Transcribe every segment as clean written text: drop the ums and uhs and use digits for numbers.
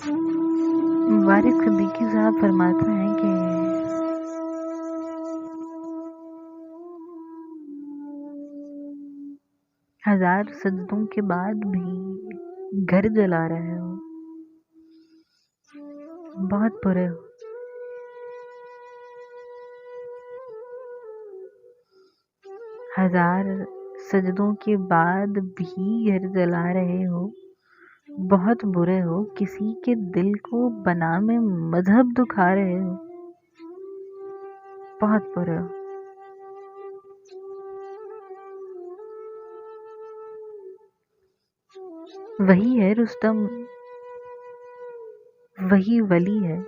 वारिस सिद्दीकी साहब फरमाते हैं कि हजार सजदों के बाद भी घर जला रहे हो, बहुत बुरे हो। हजार सजदों के बाद भी घर जला रहे हो, बहुत बुरे हो। किसी के दिल को बनामे मजहब दुखा रहे हो, बहुत बुरे हो। वही है रुस्तम, वही वली है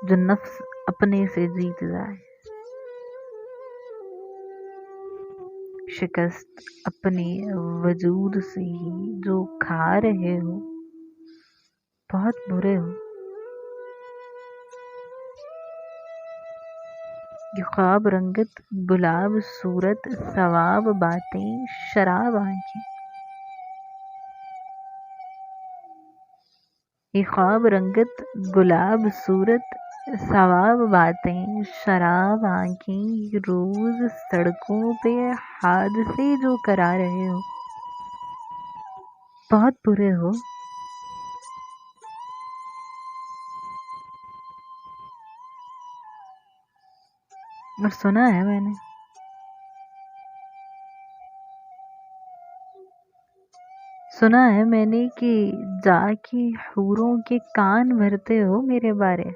जो नफ्स अपने से जीत जाए, शिकस्त अपने वजूद से ही जो खा रहे हो, बहुत बुरे हो। ये ख्वाब रंगत गुलाब सूरत सवाब बातें शराब आंखें, ये ख्वाब रंगत गुलाब सूरत सवाब बातें शराब आंखें, रोज सड़कों पे हादसे जो करा रहे हो, बहुत बुरे हो। और सुना है मैंने कि जाके हूरों के कान भरते हो मेरे बारे।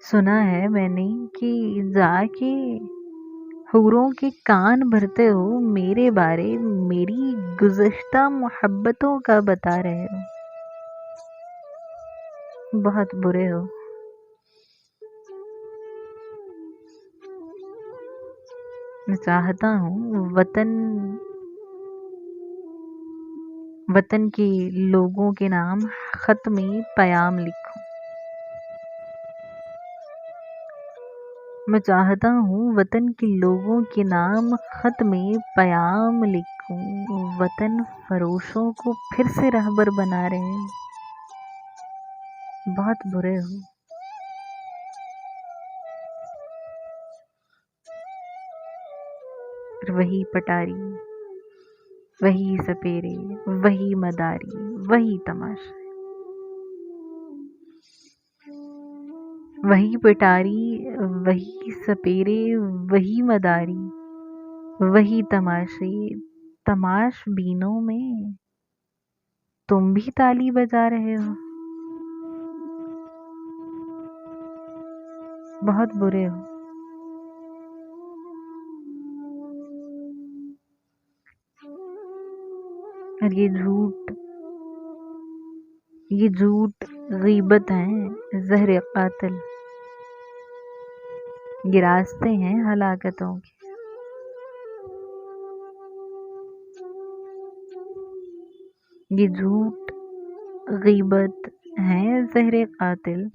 सुना है मैंने कि जाके हूरों के कान भरते हो मेरे बारे, मेरी गुज़श्ता मोहब्बतों का बता रहे हो, बहुत बुरे हो। मैं चाहता हूँ वतन के लोगों के नाम खत में पयाम लिखूं। मैं चाहता हूँ वतन के लोगों के नाम खत में पयाम लिखूं। वतन फरोशों को फिर से रहबर बना रहे हैं, बहुत बुरे हो। वही पटारी, वही सपेरे, वही मदारी, वही तमाशा, वही पिटारी, वही सपेरे, वही मदारी, वही तमाशे। तमाश बीनों में तुम भी ताली बजा रहे हो, बहुत बुरे हो। और ये झूठ गीबत हैं ज़हर कातिल, ये रास्ते हैं हलाकतों के। ये झूठ गीबत हैं ज़हर कातिल,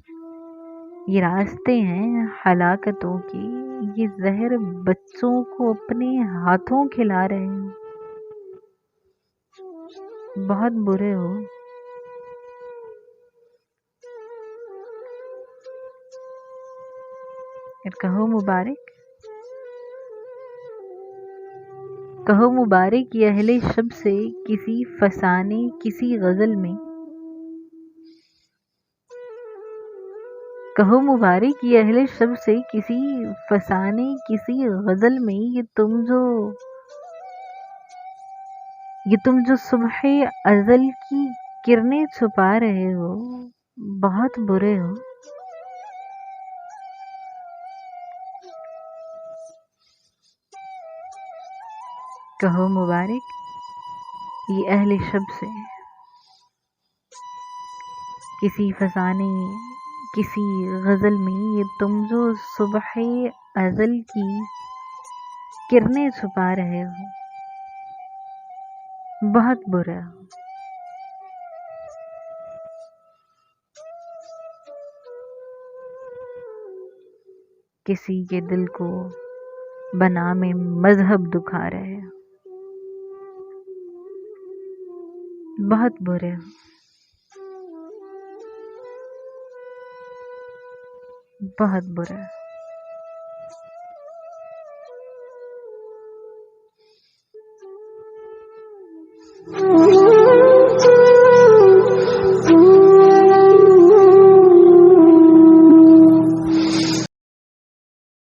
ये रास्ते हैं हलाकतों के। ये जहर बच्चों को अपने हाथों खिला रहे हैं, बहुत बुरे हो। और कहो मुबारक ये अहले शब से किसी फसाने किसी गजल में। कहो मुबारक ये अहले शब से किसी फसाने किसी गजल में। ये तुम जो सुबह अजल की किरणें छुपा रहे हो, बहुत बुरे हो। कहो मुबारक ये अहले शब से किसी फसाने किसी गजल में। ये तुम जो सुबह अजल की किरणें छुपा रहे हो, बहुत बुरा हो। किसी के दिल को بنام مذہب دکھا رہے ہیں. بہت برے ہو. بہت برے.